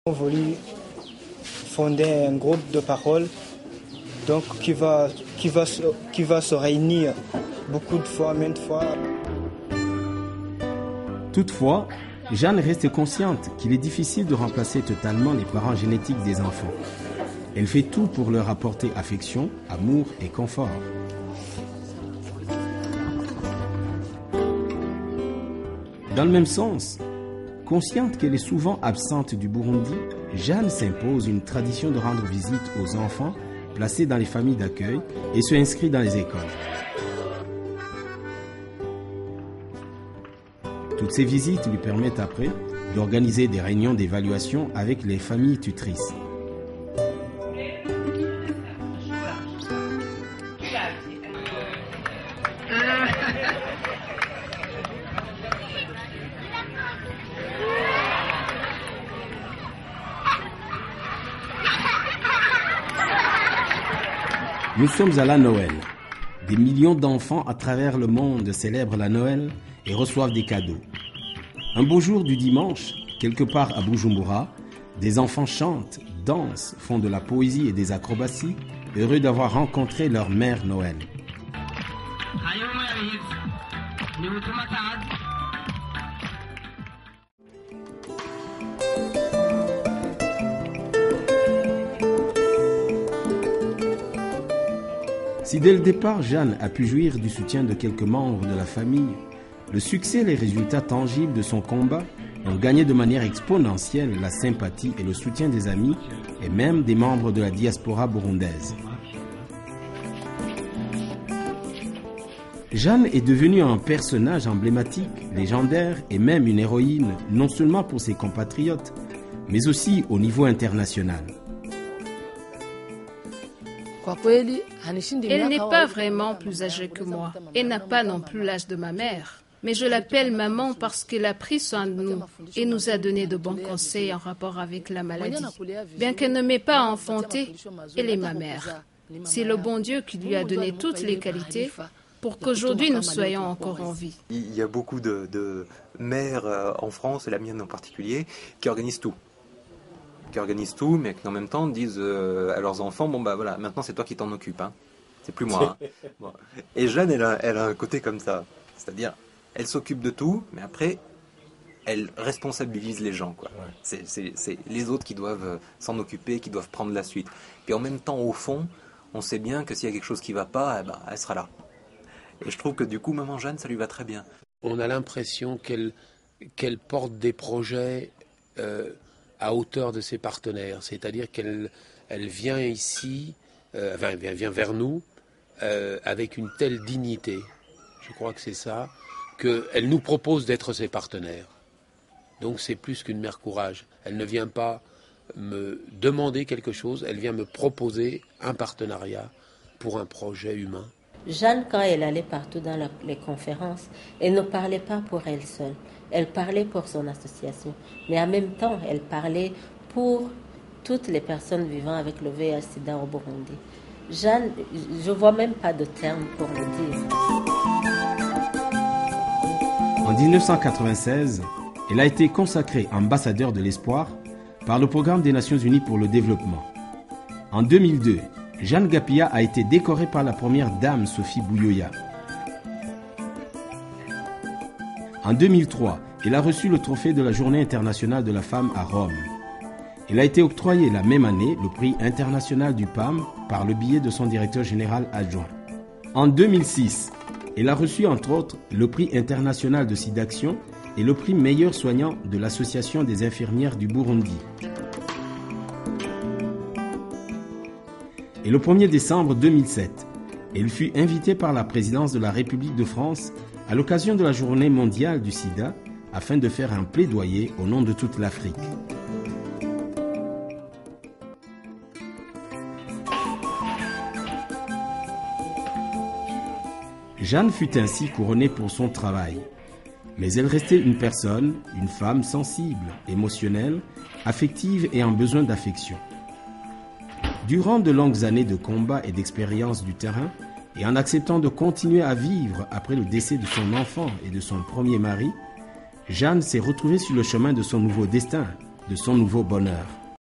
On voulait fonder un groupe de parole donc qui va se réunir beaucoup de fois, maintes fois. Toutefois, Jeanne reste consciente qu'il est difficile de remplacer totalement les parents génétiques des enfants. Elle fait tout pour leur apporter affection, amour et confort. Dans le même sens, consciente qu'elle est souvent absente du Burundi, Jeanne s'impose une tradition de rendre visite aux enfants placés dans les familles d'accueil et se inscrit dans les écoles. Toutes ces visites lui permettent après d'organiser des réunions d'évaluation avec les familles tutrices. Nous sommes à la Noël. Des millions d'enfants à travers le monde célèbrent la Noël et reçoivent des cadeaux. Un beau jour du dimanche, quelque part à Bujumbura, des enfants chantent, dansent, font de la poésie et des acrobaties, heureux d'avoir rencontré leur mère Noël. Si dès le départ, Jeanne a pu jouir du soutien de quelques membres de la famille, le succès et les résultats tangibles de son combat ont gagné de manière exponentielle la sympathie et le soutien des amis et même des membres de la diaspora burundaise. Jeanne est devenue un personnage emblématique, légendaire et même une héroïne, non seulement pour ses compatriotes, mais aussi au niveau international. Elle n'est pas vraiment plus âgée que moi et n'a pas non plus l'âge de ma mère. Mais je l'appelle maman parce qu'elle a pris soin de nous et nous a donné de bons conseils en rapport avec la maladie. Bien qu'elle ne m'ait pas enfantée, elle est ma mère. C'est le bon Dieu qui lui a donné toutes les qualités pour qu'aujourd'hui nous soyons encore en vie. Il y a beaucoup de mères en France, et la mienne en particulier, qui organisent tout. Mais qui en même temps disent à leurs enfants, bon bah voilà, maintenant c'est toi qui t'en occupes, hein. C'est plus moi. Hein. Bon. Et Jeanne, elle a un côté comme ça, c'est-à-dire, elle s'occupe de tout, mais après, elle responsabilise les gens, quoi. Ouais. C'est les autres qui doivent s'en occuper, qui doivent prendre la suite. Puis en même temps, au fond, on sait bien que s'il y a quelque chose qui va pas, eh ben, elle sera là. Et je trouve que du coup, maman Jeanne, ça lui va très bien. On a l'impression qu'elle porte des projets à hauteur de ses partenaires, c'est-à-dire qu'elle vient ici, vient vers nous avec une telle dignité, je crois que c'est ça, qu'elle nous propose d'être ses partenaires. Donc c'est plus qu'une mère courage. Elle ne vient pas me demander quelque chose, elle vient me proposer un partenariat pour un projet humain. Jeanne, quand elle allait partout dans les conférences, elle ne parlait pas pour elle seule. Elle parlait pour son association. Mais en même temps, elle parlait pour toutes les personnes vivant avec le VIH/SIDA au Burundi. Jeanne, je ne vois même pas de terme pour le dire. En 1996, elle a été consacrée ambassadeur de l'espoir par le Programme des Nations Unies pour le développement. En 2002, Jeanne Gapia a été décorée par la première dame Sophie Bouyoya. En 2003, elle a reçu le trophée de la Journée internationale de la femme à Rome. Elle a été octroyée la même année le prix international du PAM par le biais de son directeur général adjoint. En 2006, elle a reçu entre autres le prix international de SIDAction et le prix meilleur soignant de l'Association des infirmières du Burundi. Et le 1er décembre 2007, elle fut invitée par la présidence de la République de France à l'occasion de la Journée mondiale du sida afin de faire un plaidoyer au nom de toute l'Afrique. Jeanne fut ainsi couronnée pour son travail. Mais elle restait une personne, une femme sensible, émotionnelle, affective et en besoin d'affection. Durant de longues années de combat et d'expérience du terrain, et en acceptant de continuer à vivre après le décès de son enfant et de son premier mari, Jeanne s'est retrouvée sur le chemin de son nouveau destin, de son nouveau bonheur.